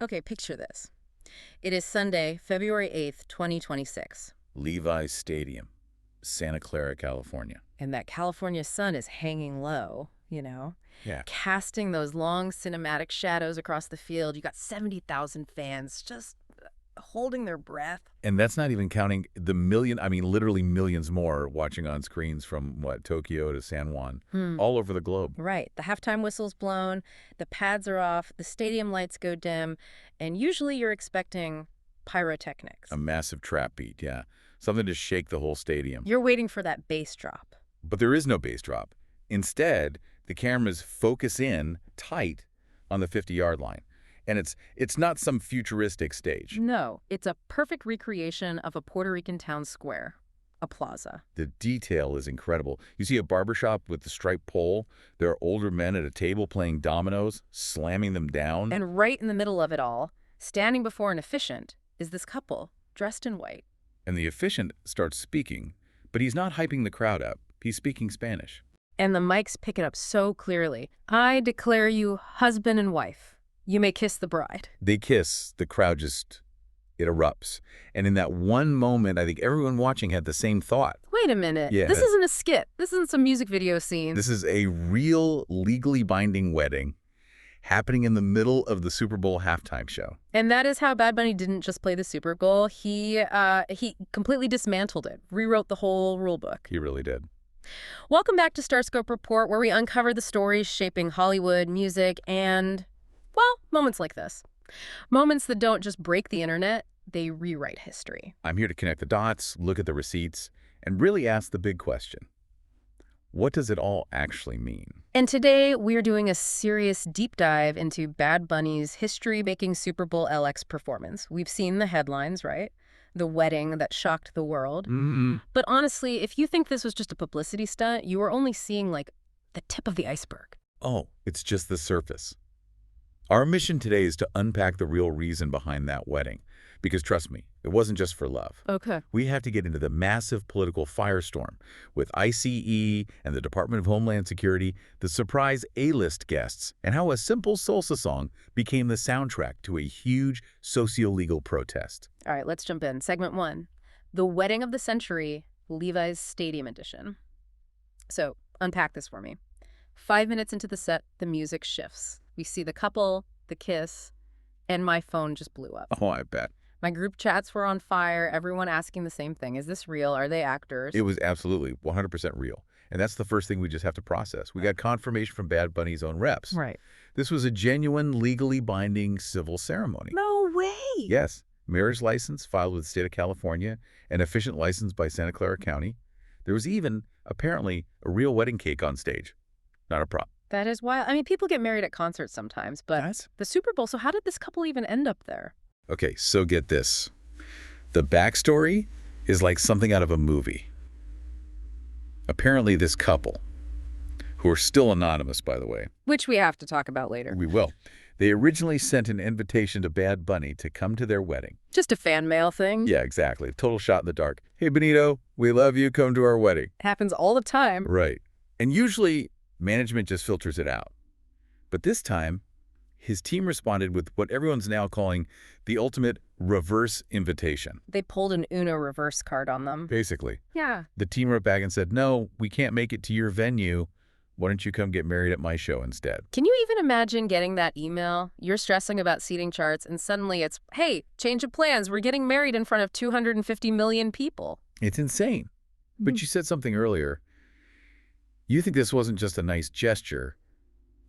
Okay, picture this. It is Sunday, February 8th, 2026. Levi Stadium, Santa Clara, California. And that California sun is hanging low, you know, Yeah. casting those long cinematic shadows across the field. You got 70,000 fans just holding their breath. And that's not even counting the literally millions more watching on screens from, Tokyo to San Juan, all over the globe. Right. The halftime whistle's blown, the pads are off, the stadium lights go dim, and usually you're expecting pyrotechnics. A massive trap beat, yeah. Something to shake the whole stadium. You're waiting for that bass drop. But there is no bass drop. Instead, the cameras focus in tight on the 50-yard line. And it's not some futuristic stage. No, it's a perfect recreation of a Puerto Rican town square, a plaza. The detail is incredible. You see a barbershop with the striped pole. There are older men at a table playing dominoes, slamming them down. And right in the middle of it all, standing before an officiant, is this couple, dressed in white. And the officiant starts speaking, but he's not hyping the crowd up. He's speaking Spanish. And the mics pick it up so clearly. I declare you husband and wife. You may kiss the bride. They kiss. The crowd it erupts. And in that one moment, I think everyone watching had the same thought. Wait a minute. Yeah. This isn't a skit. This isn't some music video scene. This is a real, legally binding wedding happening in the middle of the Super Bowl halftime show. And that is how Bad Bunny didn't just play the Super Bowl. He completely dismantled it, rewrote the whole rule book. He really did. Welcome back to StarScope Report, where we uncover the stories shaping Hollywood, music, and, well, moments like this. Moments that don't just break the internet, they rewrite history. I'm here to connect the dots, look at the receipts, and really ask the big question. What does it all actually mean? And today, we're doing a serious deep dive into Bad Bunny's history-making Super Bowl LX performance. We've seen the headlines, right? The wedding that shocked the world. But honestly, if you think this was just a publicity stunt, you are only seeing, the tip of the iceberg. Oh, it's just the surface. Our mission today is to unpack the real reason behind that wedding. Because trust me, it wasn't just for love. Okay. We have to get into the massive political firestorm with ICE and the Department of Homeland Security, the surprise A-list guests, and how a simple salsa song became the soundtrack to a huge socio-legal protest. All right, let's jump in. Segment 1, the wedding of the century, Levi's Stadium Edition. So, unpack this for me. 5 minutes into the set, the music shifts. We see the couple, the kiss, and my phone just blew up. Oh, I bet. My group chats were on fire, everyone asking the same thing. Is this real? Are they actors? It was absolutely 100% real. And that's the first thing we just have to process. We got confirmation from Bad Bunny's own reps. Right. This was a genuine, legally binding civil ceremony. No way! Yes. Marriage license filed with the state of California, an efficient license by Santa Clara County. There was even, apparently, a real wedding cake on stage. Not a prop. That is wild. I mean, people get married at concerts sometimes, but the Super Bowl, so how did this couple even end up there? Okay, so get this. The backstory is like something out of a movie. Apparently this couple, who are still anonymous, by the way. Which we have to talk about later. We will. They originally sent an invitation to Bad Bunny to come to their wedding. Just a fan mail thing? Yeah, exactly. Total shot in the dark. Hey, Benito, we love you. Come to our wedding. Happens all the time. Right. And usually management just filters it out. But this time, his team responded with what everyone's now calling the ultimate reverse invitation. They pulled an Uno reverse card on them. Basically. Yeah. The team wrote back and said, no, we can't make it to your venue. Why don't you come get married at my show instead? Can you even imagine getting that email? You're stressing about seating charts, and suddenly it's, hey, change of plans. We're getting married in front of 250 million people. It's insane. But you said something earlier. You think this wasn't just a nice gesture.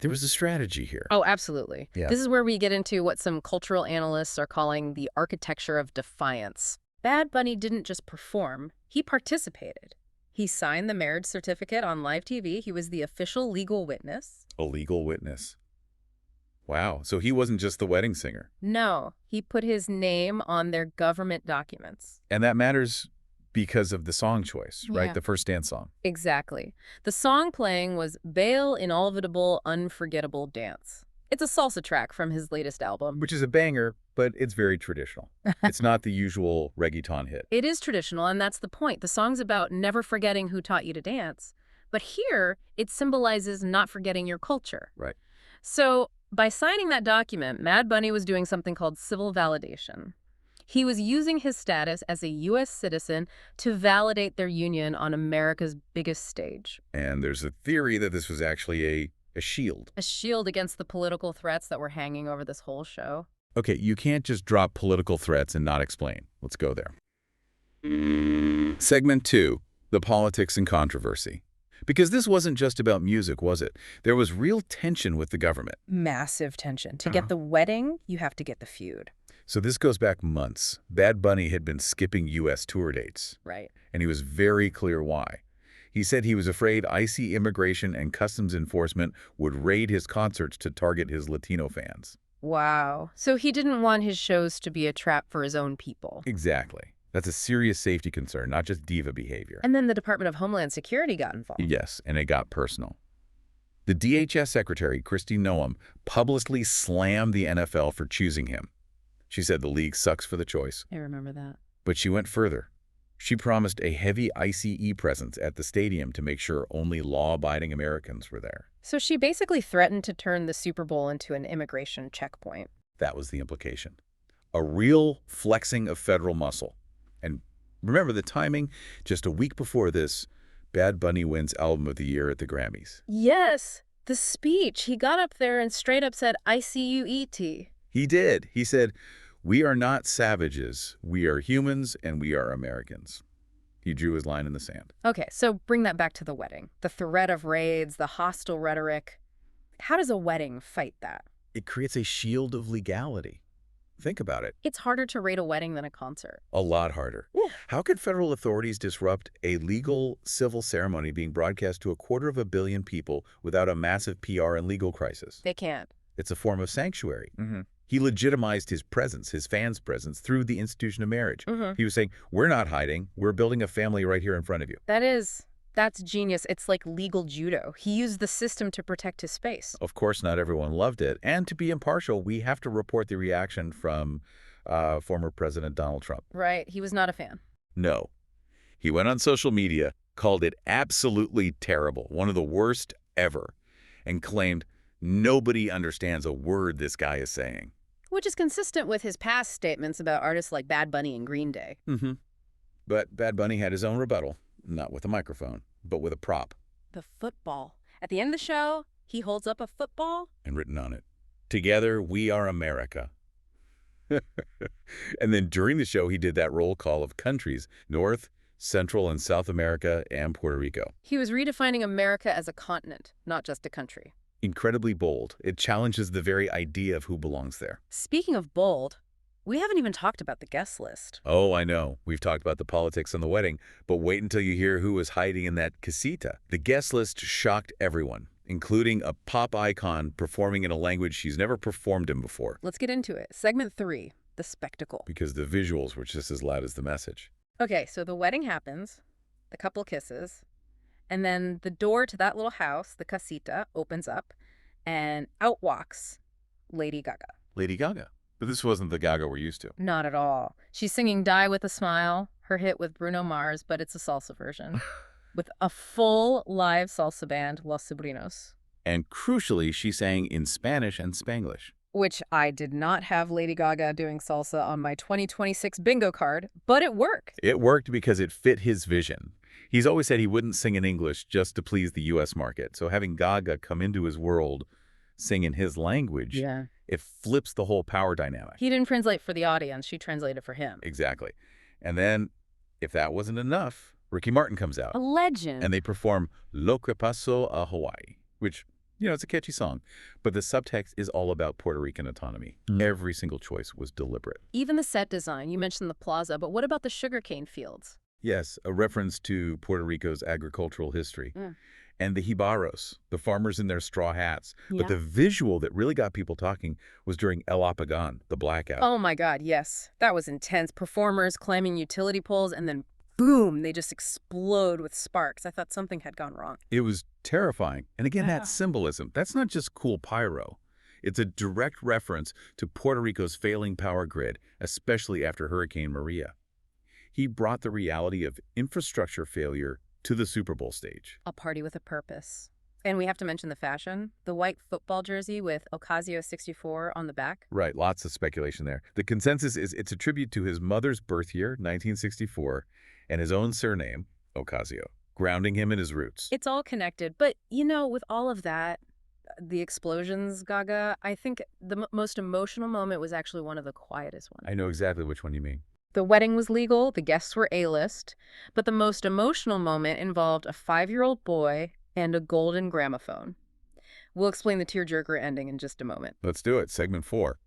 There was a strategy here. Oh, absolutely. Yeah. This is where we get into what some cultural analysts are calling the architecture of defiance. Bad Bunny didn't just perform, he participated. He signed the marriage certificate on live TV. He was the official legal witness. A legal witness. Wow. So he wasn't just the wedding singer. No, he put his name on their government documents. And that matters because of the song choice, right? Yeah. The first dance song. Exactly. The song playing was Baile Inolvidable, Unforgettable Dance. It's a salsa track from his latest album. Which is a banger, but it's very traditional. It's not the usual reggaeton hit. It is traditional, and that's the point. The song's about never forgetting who taught you to dance. But here, it symbolizes not forgetting your culture. Right. So By signing that document, Mad Bunny was doing something called civil validation. He was using his status as a U.S. citizen to validate their union on America's biggest stage. And there's a theory that this was actually a shield. A shield against the political threats that were hanging over this whole show. Okay, you can't just drop political threats and not explain. Let's go there. Segment 2, the politics and controversy. Because this wasn't just about music, was it? There was real tension with the government. Massive tension. To get the wedding, you have to get the feud. So this goes back months. Bad Bunny had been skipping U.S. tour dates. Right. And he was very clear why. He said he was afraid icy immigration and customs enforcement would raid his concerts to target his Latino fans. Wow. So he didn't want his shows to be a trap for his own people. Exactly. That's a serious safety concern, not just diva behavior. And then the Department of Homeland Security got involved. Yes, and it got personal. The DHS Secretary, Kristi Noem, publicly slammed the NFL for choosing him. She said the league sucks for the choice. I remember that. But she went further. She promised a heavy ICE presence at the stadium to make sure only law-abiding Americans were there. So she basically threatened to turn the Super Bowl into an immigration checkpoint. That was the implication. A real flexing of federal muscle. And remember the timing? Just a week before this, Bad Bunny wins Album of the Year at the Grammys. Yes, the speech. He got up there and straight up said, I-C-U-E-T. He did. He said, "We are not savages. We are humans and we are Americans." He drew his line in the sand. Okay, so bring that back to the wedding. The threat of raids, the hostile rhetoric. How does a wedding fight that? It creates a shield of legality. Think about it. It's harder to raid a wedding than a concert. A lot harder. How could federal authorities disrupt a legal civil ceremony being broadcast to 250 million people without a massive PR and legal crisis? They can't. It's a form of sanctuary. He legitimized his presence, his fans' presence, through the institution of marriage. He was saying, we're not hiding. We're building a family right here in front of you. That's genius. It's like legal judo. He used the system to protect his space. Of course, not everyone loved it. And to be impartial, we have to report the reaction from former President Donald Trump. Right. He was not a fan. No. He went on social media, called it absolutely terrible, one of the worst ever, and claimed nobody understands a word this guy is saying. Which is consistent with his past statements about artists like Bad Bunny and Green Day. But Bad Bunny had his own rebuttal, not with a microphone, but with a prop. The football. At the end of the show, he holds up a football. And written on it, "Together we are America." And then during the show, he did that roll call of countries, North, Central, and South America, and Puerto Rico. He was redefining America as a continent, not just a country. Incredibly bold. It challenges the very idea of who belongs there. Speaking of bold, we haven't even talked about the guest list. Oh, I know. We've talked about the politics on the wedding, but wait until you hear who was hiding in that casita. The guest list shocked everyone, including a pop icon performing in a language she's never performed in before. Let's get into it. Segment 3, the spectacle. Because the visuals were just as loud as the message. Okay, so the wedding happens, the couple kisses, and then the door to that little house, the casita, opens up, and out walks Lady Gaga. Lady Gaga. But this wasn't the Gaga we're used to. Not at all. She's singing Die With a Smile, her hit with Bruno Mars, but it's a salsa version, with a full live salsa band, Los Sobrinos. And crucially, she sang in Spanish and Spanglish. Which I did not have Lady Gaga doing salsa on my 2026 bingo card, but it worked. It worked because it fit his vision. He's always said he wouldn't sing in English just to please the U.S. market. So having Gaga come into his world, sing in his language, it flips the whole power dynamic. He didn't translate for the audience. She translated for him. Exactly. And then, if that wasn't enough, Ricky Martin comes out. A legend. And they perform Lo Que Pasó a Hawaii, which, you know, it's a catchy song. But the subtext is all about Puerto Rican autonomy. Every single choice was deliberate. Even the set design. You mentioned the plaza, but what about the sugarcane fields? Yes, a reference to Puerto Rico's agricultural history. And the jibaros, the farmers in their straw hats. But the visual that really got people talking was during El Apagón, the blackout. Oh my God, yes. That was intense. Performers climbing utility poles and then boom, they just explode with sparks. I thought something had gone wrong. It was terrifying. And again, that symbolism, that's not just cool pyro. It's a direct reference to Puerto Rico's failing power grid, especially after Hurricane Maria. He brought the reality of infrastructure failure to the Super Bowl stage. A party with a purpose. And we have to mention the fashion. The white football jersey with Ocasio-64 on the back. Right, lots of speculation there. The consensus is it's a tribute to his mother's birth year, 1964, and his own surname, Ocasio, grounding him in his roots. It's all connected. But, with all of that, the explosions, Gaga, I think the most emotional moment was actually one of the quietest ones. I know exactly which one you mean. The wedding was legal, the guests were A-list, but the most emotional moment involved a 5-year-old boy and a golden gramophone. We'll explain the tearjerker ending in just a moment. Let's do it. Segment 4,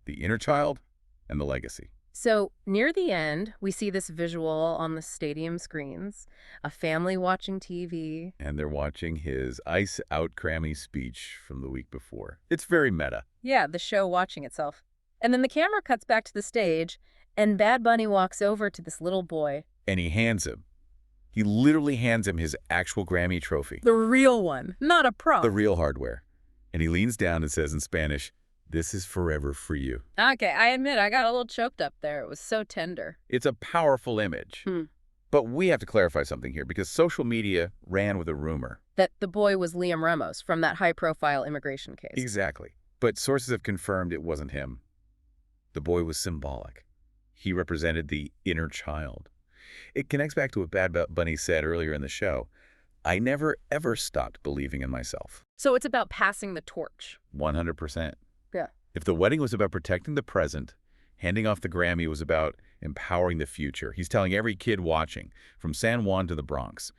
the inner child and the legacy. So, near the end, we see this visual on the stadium screens, a family watching TV. And they're watching his Ice Out Grammy speech from the week before. It's very meta. Yeah, the show watching itself. And then the camera cuts back to the stage, and Bad Bunny walks over to this little boy. And he literally hands him his actual Grammy trophy. The real one, not a prop. The real hardware. And he leans down and says in Spanish, "This is forever for you." Okay, I admit, I got a little choked up there. It was so tender. It's a powerful image. But we have to clarify something here because social media ran with a rumor. That the boy was Liam Ramos from that high-profile immigration case. Exactly. But sources have confirmed it wasn't him. The boy was symbolic. He represented the inner child. It connects back to what Bad Bunny said earlier in the show. I never, ever stopped believing in myself. So it's about passing the torch. 100%. Yeah. If the wedding was about protecting the present, handing off the Grammy was about empowering the future. He's telling every kid watching, from San Juan to the Bronx,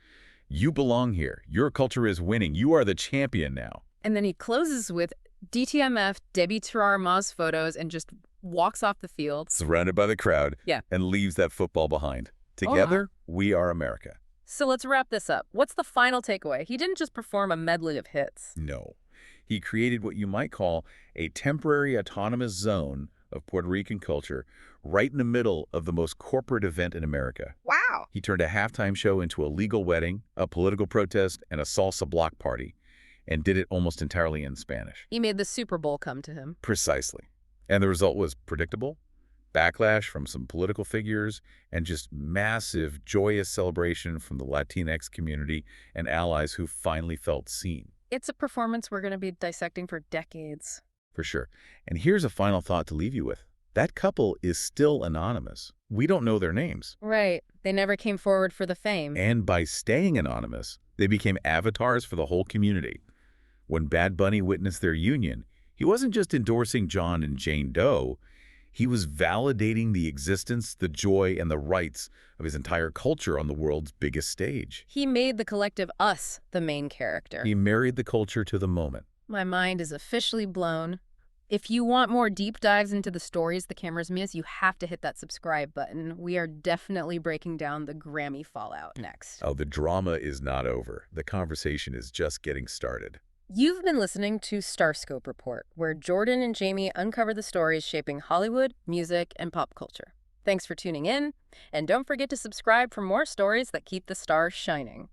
you belong here. Your culture is winning. You are the champion now. And then he closes with DTMF, Debbie Terrar Ma's photos, and just walks off the field. Surrounded by the crowd. Yeah. And leaves that football behind. Together, we are America. So let's wrap this up. What's the final takeaway? He didn't just perform a medley of hits. No. He created what you might call a temporary autonomous zone of Puerto Rican culture right in the middle of the most corporate event in America. Wow. He turned a halftime show into a legal wedding, a political protest, and a salsa block party, and did it almost entirely in Spanish. He made the Super Bowl come to him. Precisely. And the result was predictable, backlash from some political figures, and just massive, joyous celebration from the Latinx community and allies who finally felt seen. It's a performance we're going to be dissecting for decades. For sure. And here's a final thought to leave you with. That couple is still anonymous. We don't know their names. Right. They never came forward for the fame. And by staying anonymous, they became avatars for the whole community. When Bad Bunny witnessed their union, he wasn't just endorsing John and Jane Doe. He was validating the existence, the joy, and the rights of his entire culture on the world's biggest stage. He made the collective us the main character. He married the culture to the moment. My mind is officially blown. If you want more deep dives into the stories the cameras miss, you have to hit that subscribe button. We are definitely breaking down the Grammy fallout next. Oh, the drama is not over. The conversation is just getting started. You've been listening to StarScope Report, where Jordan and Jamie uncover the stories shaping Hollywood, music, and pop culture. Thanks for tuning in, and don't forget to subscribe for more stories that keep the stars shining.